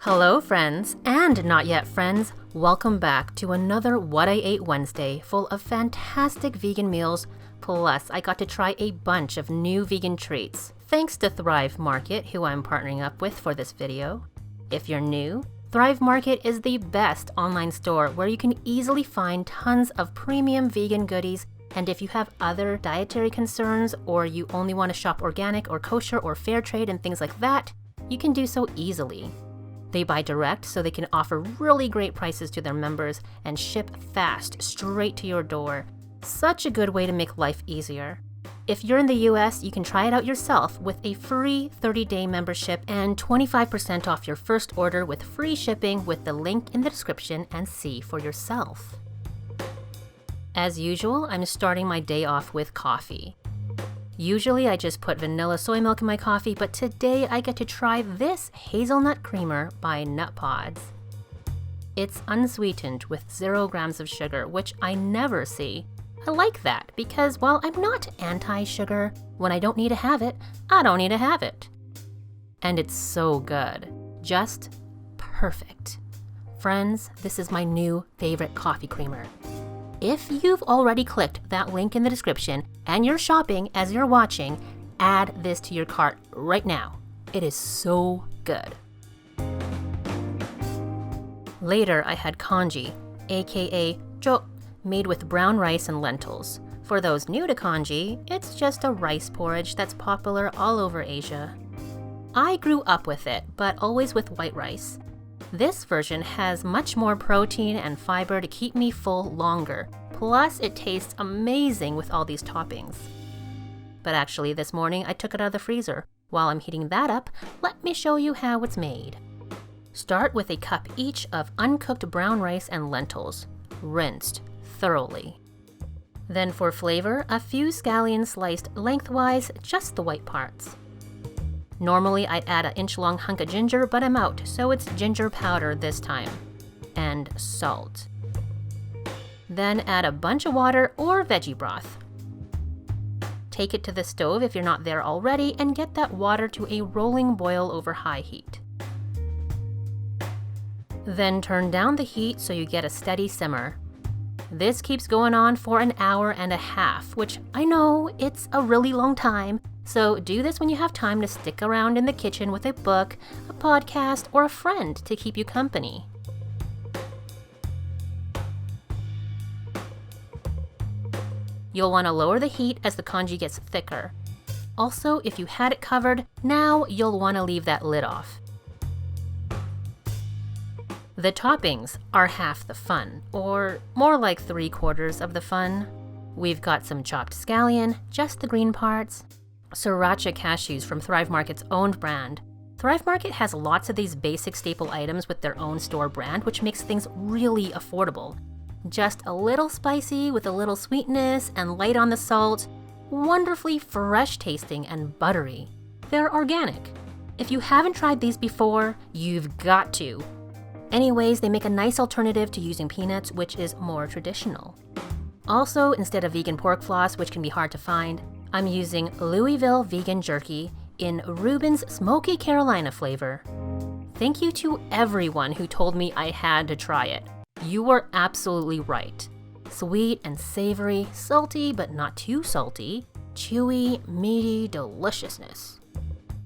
Hello friends, and not yet friends, welcome back to another What I Ate Wednesday full of fantastic vegan meals, plus I got to try a bunch of new vegan treats, thanks to Thrive Market, who I'm partnering up with for this video. If you're new, Thrive Market is the best online store where you can easily find tons of premium vegan goodies, and if you have other dietary concerns or you only want to shop organic or kosher or fair trade and things like that, you can do so easily. They buy direct so they can offer really great prices to their members and ship fast straight to your door. Such a good way to make life easier. If you're in the US, you can try it out yourself with a free 30-day membership and 25% off your first order with free shipping with the link in the description and see for yourself. As usual, I'm starting my day off with coffee. Usually I just put vanilla soy milk in my coffee, but today I get to try this Hazelnut Creamer by Nut Pods. It's unsweetened with 0 grams of sugar, which I never see. I like that because while I'm not anti-sugar, when I don't need to have it, I don't need to have it. And it's so good. Just perfect. Friends, this is my new favorite coffee creamer. If you've already clicked that link in the description and you're shopping as you're watching, add this to your cart right now. It is so good. Later, I had CONGEE, aka jo, made with brown rice and lentils. For those new to CONGEE, it's just a rice porridge that's popular all over Asia. I grew up with it, but always with white rice. This version has much more protein and fiber to keep me full longer, plus it tastes amazing with all these toppings. But actually this morning I took it out of the freezer. While I'm heating that up, let me show you how it's made. Start with a cup each of uncooked brown rice and lentils, rinsed thoroughly. Then for flavor, a few scallions sliced lengthwise, just the white parts. Normally I'd add an inch-long hunk of ginger, but I'm out, so it's ginger powder this time. And salt. Then add a bunch of water or veggie broth. Take it to the stove if you're not there already and get that water to a rolling boil over high heat. Then turn down the heat so you get a steady simmer. This keeps going on for an hour and a half, which I know it's a really long time. So do this when you have time to stick around in the kitchen with a book, a podcast, or a friend to keep you company. You'll want to lower the heat as the congee gets thicker. Also, if you had it covered, now you'll want to leave that lid off. The toppings are half the fun, or more like 3/4 of the fun. We've got some chopped scallion, just the green parts, Sriracha Cashews from Thrive Market's owned brand. Thrive Market has lots of these basic staple items with their own store brand, which makes things really affordable. Just a little spicy with a little sweetness and light on the salt, wonderfully fresh tasting and buttery. They're organic. If you haven't tried these before, you've got to. Anyways, they make a nice alternative to using peanuts, which is more traditional. Also, instead of vegan pork floss, which can be hard to find, I'm using Louisville vegan jerky in Rueben's Smokey Carolina flavor. Thank you to everyone who told me I had to try it. You were absolutely right. Sweet and savory, salty but not too salty, chewy, meaty deliciousness.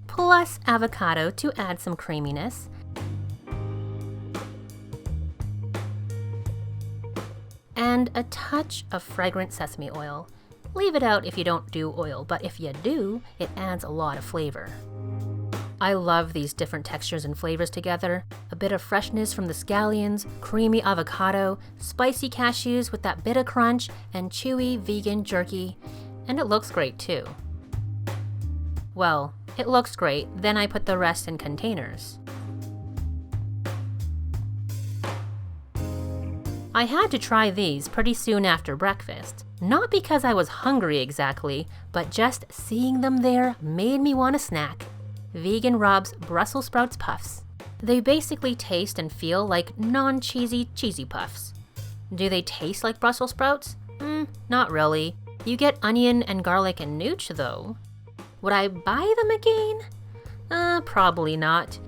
Plus avocado to add some creaminess. And a touch of fragrant sesame oil. Leave it out if you don't do oil, but if you do, it adds a lot of flavor. I love these different textures and flavors together. A bit of freshness from the scallions, creamy avocado, spicy cashews with that bit of crunch, and chewy vegan jerky. And it looks great too. Well, it looks great, then I put the rest in containers. I had to try these pretty soon after breakfast. Not because I was hungry exactly, but just seeing them there made me want a snack. Vegan Rob's Brussels sprouts puffs. They basically taste and feel like non-cheesy cheesy puffs. Do they taste like Brussels sprouts? Not really. You get onion and garlic and nooch though. Would I buy them again? Probably not.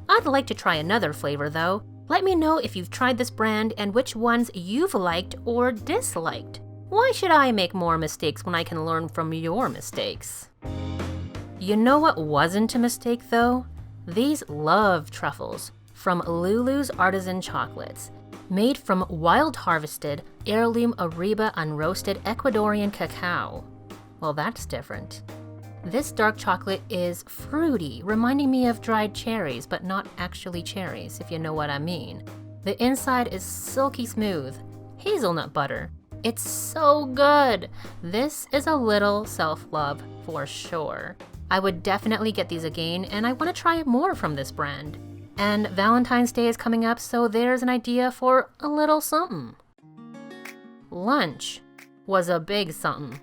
I'd like to try another flavor though. Let me know if you've tried this brand and which ones you've liked or disliked. Why should I make more mistakes when I can learn from your mistakes? You know what wasn't a mistake though? These love truffles from Lulu's Artisan Chocolates, made from wild harvested heirloom Ariba unroasted Ecuadorian cacao. Well, that's different. This dark chocolate is fruity, reminding me of dried cherries, but not actually cherries, if you know what I mean. The inside is silky smooth, hazelnut butter. It's so good! This is a little self-love for sure. I would definitely get these again, and I want to try more from this brand. And Valentine's Day is coming up, so there's an idea for a little something. Lunch was a big something.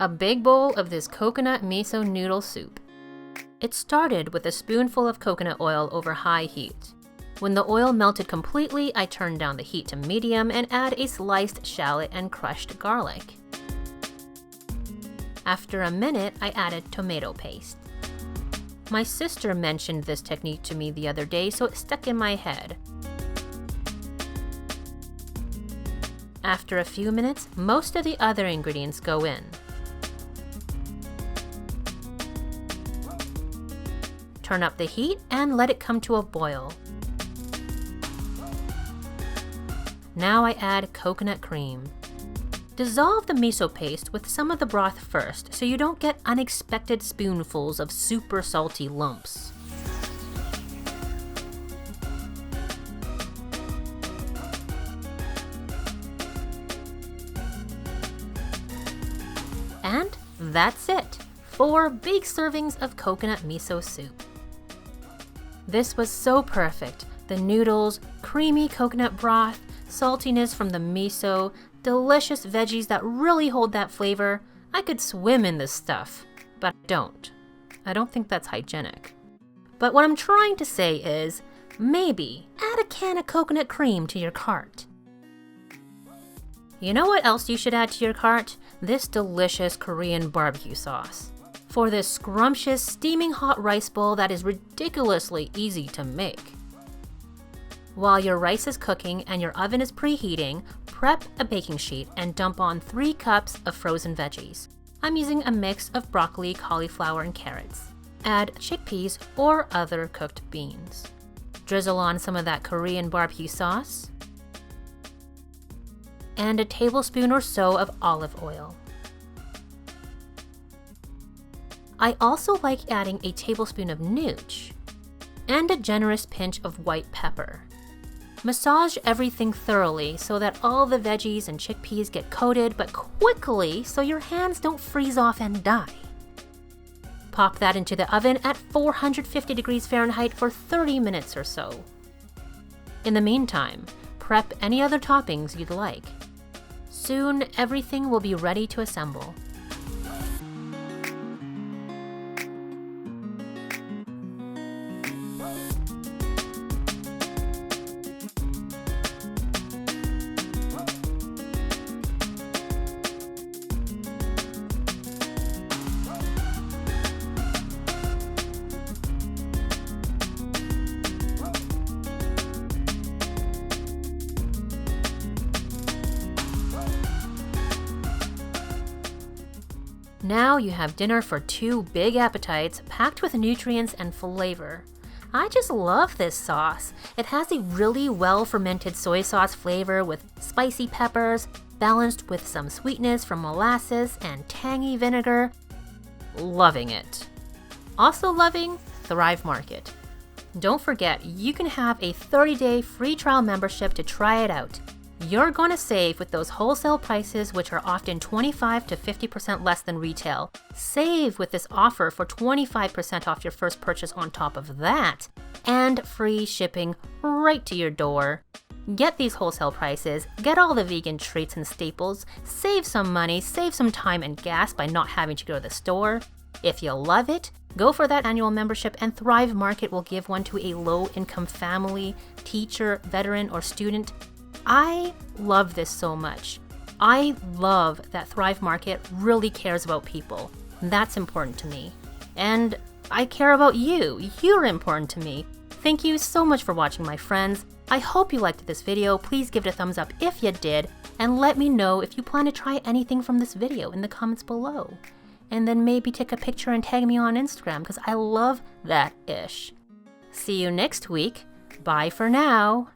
A big bowl of this coconut miso noodle soup. It started with a spoonful of coconut oil over high heat. When the oil melted completely, I turned down the heat to medium and add a sliced shallot and crushed garlic. After a minute, I added tomato paste. My sister mentioned this technique to me the other day, so it stuck in my head. After a few minutes, most of the other ingredients go in. Turn up the heat and let it come to a boil. Now I add coconut cream. Dissolve the miso paste with some of the broth first so you don't get unexpected spoonfuls of super salty lumps. And that's it! 4 big servings of coconut miso soup. This was so perfect. The noodles, creamy coconut broth, saltiness from the miso, delicious veggies that really hold that flavor. I could swim in this stuff, but I don't. I don't think that's hygienic. But what I'm trying to say is, maybe add a can of coconut cream to your cart. You know what else you should add to your cart? This delicious Korean barbecue sauce. For this scrumptious, steaming hot rice bowl that is ridiculously easy to make. While your rice is cooking and your oven is preheating, prep a baking sheet and dump on 3 cups of frozen veggies. I'm using a mix of broccoli, cauliflower, and carrots. Add chickpeas or other cooked beans. Drizzle on some of that Korean barbecue sauce. And a tablespoon or so of olive oil. I also like adding a tablespoon of nooch and a generous pinch of white pepper. Massage everything thoroughly so that all the veggies and chickpeas get coated, but quickly so your hands don't freeze off and die. Pop that into the oven at 450 degrees Fahrenheit for 30 minutes or so. In the meantime, prep any other toppings you'd like. Soon, everything will be ready to assemble. Now you have dinner for 2 big appetites packed with nutrients and flavor. I just love this sauce. It has a really well-fermented soy sauce flavor with spicy peppers, balanced with some sweetness from molasses and tangy vinegar. Loving it. Also loving Thrive Market. Don't forget, you can have a 30-day free trial membership to try it out. You're going to save with those wholesale prices, which are often 25 to 50% less than retail. Save with this offer for 25% off your first purchase on top of that, and free shipping right to your door. Get these wholesale prices, get all the vegan treats and staples, save some money, save some time and gas by not having to go to the store. If you love it, go for that annual membership, and Thrive Market will give one to a low-income family, teacher, veteran, or student. I love this so much. I love that Thrive Market really cares about people. That's important to me. And I care about you. You're important to me. Thank you so much for watching, my friends. I hope you liked this video. Please give it a thumbs up if you did, and let me know if you plan to try anything from this video in the comments below. And then maybe take a picture and tag me on Instagram, because I love that ish. See you next week. Bye for now.